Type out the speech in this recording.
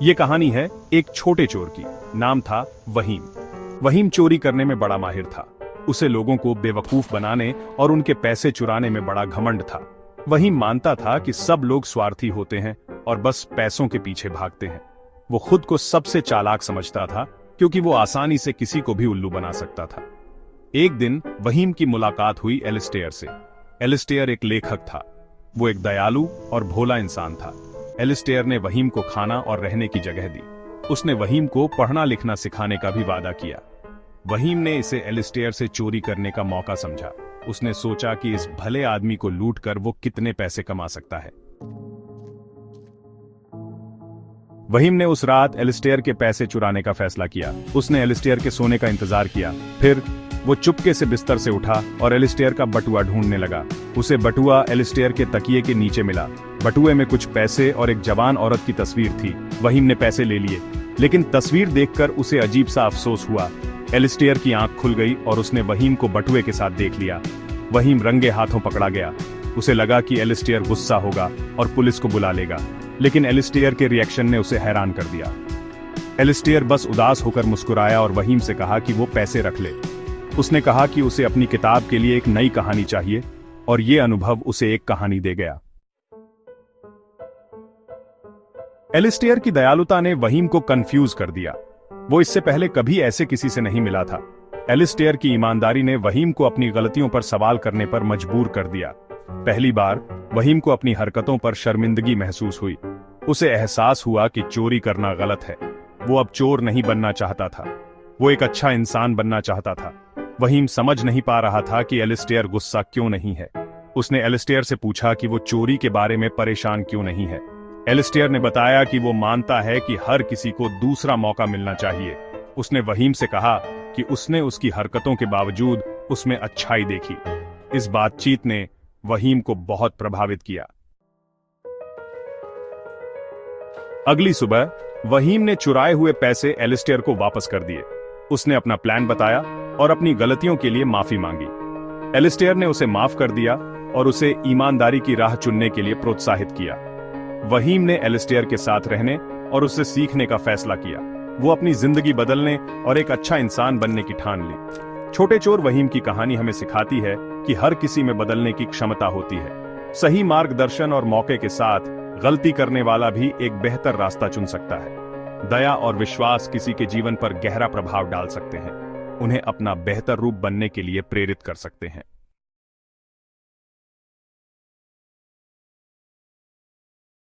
ये कहानी है एक छोटे चोर की। नाम था वहीम। वहीम चोरी करने में बड़ा माहिर था। उसे लोगों को बेवकूफ बनाने और उनके पैसे चुराने में बड़ा घमंड था। वहीम मानता था कि सब लोग स्वार्थी होते हैं और बस पैसों के पीछे भागते हैं। वो खुद को सबसे चालाक समझता था क्योंकि वो आसानी से किसी को भी उल्लू बना सकता था। एक दिन वहीम की मुलाकात हुई एलिस्टेयर से। एलिस्टेयर एक लेखक था। वो एक दयालु और भोला इंसान था। एलिस्टेयर ने वहीम को खाना और रहने की जगह दी। उसने वहीम को पढ़ना लिखना सिखाने का भी वादा किया। वहीम ने इसे एलिस्टेयर से चोरी करने का मौका समझा। उसने सोचा कि इस भले आदमी को लूटकर वो कितने पैसे कमा सकता है। वहीम ने उस रात एलिस्टेयर के पैसे चुराने का फैसला किया। उसने एलिस्टेयर के सोने का इंतजार किया। फिर वो चुपके से बिस्तर से उठा और एलिस्टेयर का बटुआ ढूंढने लगा। उसे बटुआ एलिस्टेयर के तकिए के नीचे मिला। बटुए में कुछ पैसे और एक जवान औरत की तस्वीर थी। वहीम ने पैसे ले लिए, लेकिन तस्वीर देखकर उसे अजीब सा अफसोस हुआ। एलिस्टेयर की आंख खुल गई और उसने वहीम को बटुए के साथ देख लिया। वहीम रंगे हाथों पकड़ा गया। उसे लगा कि एलिस्टेयर गुस्सा होगा और पुलिस को बुला लेगा, लेकिन एलिस्टेयर के रिएक्शन ने उसे हैरान कर दिया। एलिस्टेयर बस उदास होकर मुस्कुराया और वहीम से कहा कि वो पैसे रख ले। उसने कहा कि उसे अपनी किताब के लिए एक नई कहानी चाहिए और ये अनुभव उसे एक कहानी दे गया। एलिस्टेयर की दयालुता ने वहीम को कंफ्यूज कर दिया। वो इससे पहले कभी ऐसे किसी से नहीं मिला था। एलिस्टेयर की ईमानदारी ने वहीम को अपनी गलतियों पर सवाल करने पर मजबूर कर दिया। पहली बार वहीम को अपनी हरकतों पर शर्मिंदगी महसूस हुई। उसे एहसास हुआ कि चोरी करना गलत है। वो अब चोर नहीं बनना चाहता था। वो एक अच्छा इंसान बनना चाहता था। वहीम समझ नहीं पा रहा था कि एलिस्टेयर गुस्सा क्यों नहीं है। उसने एलिस्टेयर से पूछा कि वो चोरी के बारे में परेशान क्यों नहीं है। एलिस्टेयर ने बताया कि वो मानता है कि हर किसी को दूसरा मौका मिलना चाहिए। उसने वहीम से कहा कि उसने उसकी हरकतों के बावजूद उसमें अच्छाई देखी। इस बातचीत ने वहीम को बहुत प्रभावित किया। अगली सुबह वहीम ने चुराए हुए पैसे एलिस्टेयर को वापस कर दिए। उसने अपना प्लान बताया और अपनी गलतियों के लिए माफी मांगी। एलिस्टेयर ने उसे माफ कर दिया और उसे ईमानदारी की राह चुनने के लिए प्रोत्साहित किया। वहीम ने एलिस्टेयर के साथ रहने और उससे सीखने का फैसला किया। वो अपनी जिंदगी बदलने और एक अच्छा इंसान बनने की ठान ली। छोटे चोर वहीम की कहानी हमें सिखाती है कि हर किसी में बदलने की क्षमता होती है। सही मार्गदर्शन और मौके के साथ गलती करने वाला भी एक बेहतर रास्ता चुन सकता है। दया और विश्वास किसी के जीवन पर गहरा प्रभाव डाल सकते हैं। उन्हें अपना बेहतर रूप बनने के लिए प्रेरित कर सकते हैं।